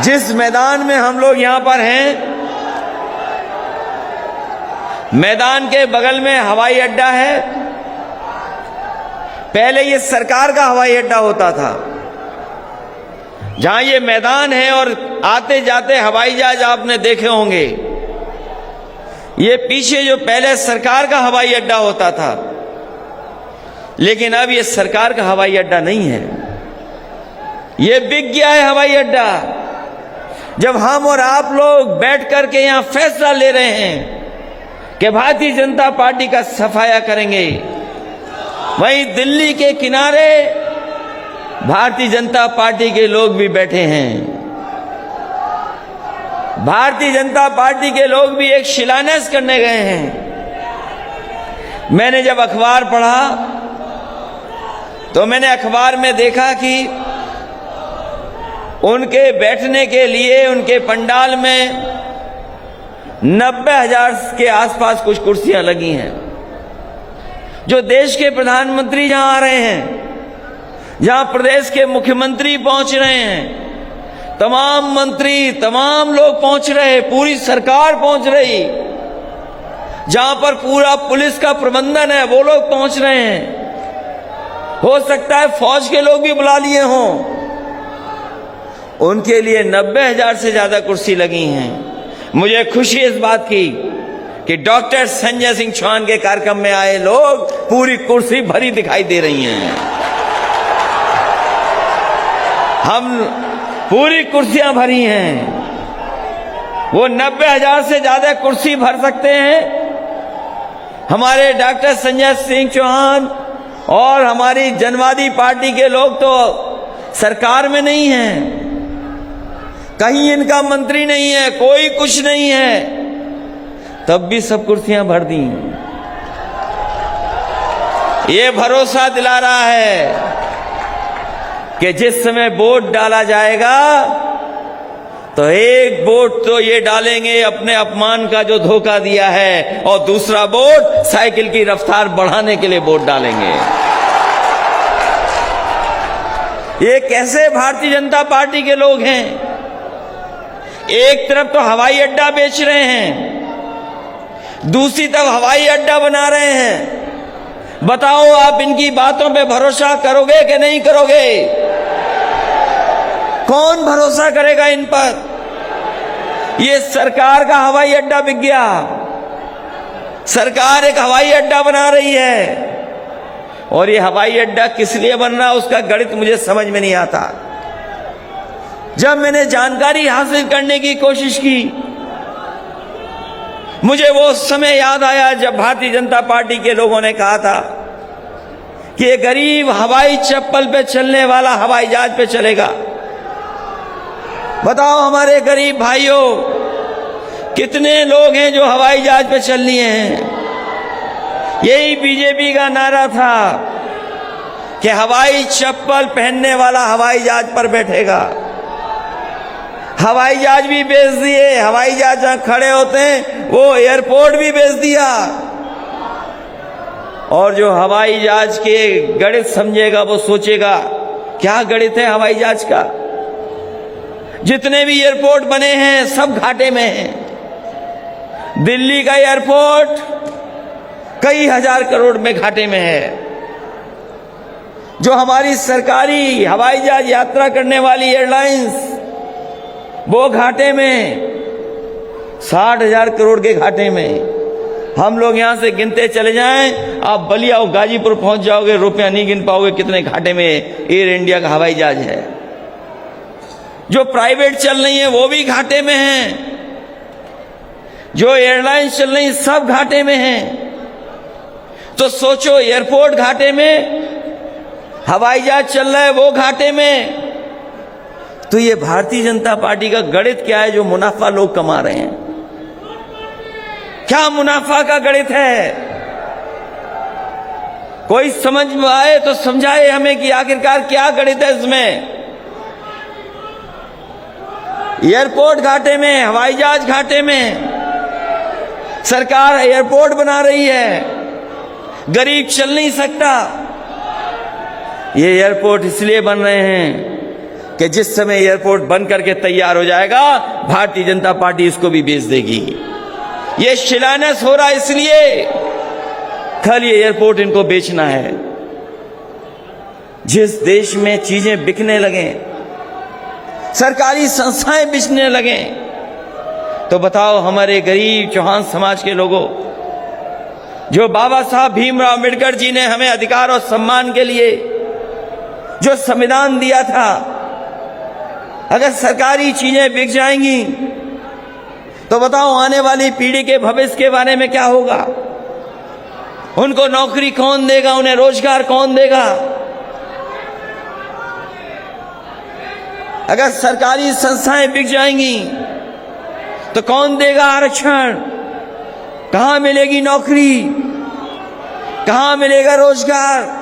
जिस मैदान में हम लोग यहां पर हैं, मैदान के बगल में हवाई अड्डा है। पहले ये सरकार का हवाई अड्डा होता था। जहां ये मैदान है और आते जाते हवाई जहाज आपने देखे होंगे। ये पीछे जो पहले सरकार का हवाई अड्डा होता था, लेकिन अब ये सरकार का हवाई अड्डा नहीं है, ये बिक गया है हवाई अड्डा। जब हम और आप लोग बैठ करके यहां फैसला ले रहे हैं कि भारतीय जनता पार्टी का सफाया करेंगे, वहीं दिल्ली के किनारे भारतीय जनता पार्टी के लोग भी बैठे हैं। भारतीय जनता पार्टी के लोग भी एक शिलान्यास करने गए हैं। मैंने जब अखबार पढ़ा तो मैंने अखबार में देखा कि उनके बैठने के लिए उनके पंडाल में 90,000 के आसपास कुछ कुर्सियां लगी हैं। जो देश के प्रधानमंत्री जहां आ रहे हैं, जहां प्रदेश के मुख्यमंत्री पहुंच रहे हैं, तमाम मंत्री, तमाम लोग पहुंच रहे, पूरी सरकार पहुंच रही, जहां पर पूरा पुलिस का प्रबंधन है, वो लोग पहुंच रहे हैं। हो सकता है फौज के लोग भी बुला लिए हों। उनके लिए 90,000 से ज्यादा कुर्सी लगी हैं। मुझे खुशी इस बात की कि डॉक्टर संजय सिंह चौहान के कार्यक्रम में आए लोग पूरी कुर्सी भरी दिखाई दे रही हैं। हम पूरी कुर्सियां भरी हैं। वो 90,000 से ज्यादा कुर्सी भर सकते हैं। हमारे डॉक्टर संजय सिंह चौहान और हमारी जनवादी पार्टी के लोग तो सरकार में नहीं हैं, कहीं इनका मंत्री नहीं है, कोई कुछ नहीं है, तब भी सब कुर्सियां भर दी। ये भरोसा दिला रहा है कि जिस समय वोट डाला जाएगा तो एक वोट तो ये डालेंगे अपने अपमान का जो धोखा दिया है, और दूसरा वोट साइकिल की रफ्तार बढ़ाने के लिए वोट डालेंगे। ये कैसे भारतीय जनता पार्टी के लोग हैं? एक तरफ तो हवाई अड्डा बेच रहे हैं, दूसरी तरफ हवाई अड्डा बना रहे हैं। बताओ आप इनकी बातों पे भरोसा करोगे कि नहीं करोगे? कौन भरोसा करेगा इन पर? ये सरकार का हवाई अड्डा बिक गया। सरकार एक हवाई अड्डा बना रही है, और ये हवाई अड्डा किस लिए बन रहा है उसका गणित मुझे समझ में नहीं आता। जब मैंने जानकारी हासिल करने की कोशिश की, मुझे वो समय याद आया जब भारतीय जनता पार्टी के लोगों ने कहा था कि ये गरीब हवाई चप्पल पे चलने वाला हवाई जहाज पे चलेगा। बताओ हमारे गरीब भाइयों, कितने लोग हैं जो हवाई जहाज पे चल लिए हैं? यही बीजेपी का नारा था कि हवाई चप्पल पहनने वाला हवाई जहाज पर बैठेगा। हवाई जहाज भी बेच दिए, हवाई जहाज जहां खड़े होते हैं वो एयरपोर्ट भी बेच दिया। और जो हवाई जहाज के गणित समझेगा वो सोचेगा क्या गणित है हवाई जहाज का। जितने भी एयरपोर्ट बने हैं सब घाटे में हैं। दिल्ली का एयरपोर्ट कई हजार करोड़ में घाटे में है। जो हमारी सरकारी हवाई जहाज यात्रा करने वाली एयरलाइंस, वो घाटे में, 60,000 करोड़ के घाटे में। हम लोग यहां से गिनते चले जाएं, आप बलिया और गाजीपुर पहुंच जाओगे, रुपया नहीं गिन पाओगे कितने घाटे में एयर इंडिया का हवाई जहाज है। जो प्राइवेट चल रही है वो भी घाटे में हैं। जो एयरलाइंस चल रही है सब घाटे में हैं। तो सोचो, एयरपोर्ट घाटे में, हवाई जहाज चल रहा है वो घाटे में, तो ये भारतीय जनता पार्टी का गणित क्या है जो मुनाफा लोग कमा रहे हैं? क्या मुनाफा का गणित है? कोई समझ में आए तो समझाए हमें कि आखिरकार क्या गणित है इसमें। एयरपोर्ट घाटे में, हवाई जहाज घाटे में, सरकार एयरपोर्ट बना रही है, गरीब चल नहीं सकता। ये एयरपोर्ट इसलिए बन रहे हैं कि जिस समय एयरपोर्ट बन करके तैयार हो जाएगा, भारतीय जनता पार्टी इसको भी बेच देगी। ये शिलान्यास हो रहा है इसलिए कल ये एयरपोर्ट इनको बेचना है। जिस देश में चीजें बिकने लगे, सरकारी संस्थाएं बिकने लगे, तो बताओ हमारे गरीब चौहान समाज के लोगों, जो बाबा साहब भीमराव अम्बेडकर जी ने हमें अधिकार और सम्मान के लिए जो संविधान दिया था, अगर सरकारी चीजें बिक जाएंगी तो बताओ आने वाली पीढ़ी के भविष्य के बारे में क्या होगा? उनको नौकरी कौन देगा? उन्हें रोजगार कौन देगा? अगर सरकारी संस्थाएं बिक जाएंगी तो कौन देगा आरक्षण? कहां मिलेगी नौकरी? कहां मिलेगा रोजगार?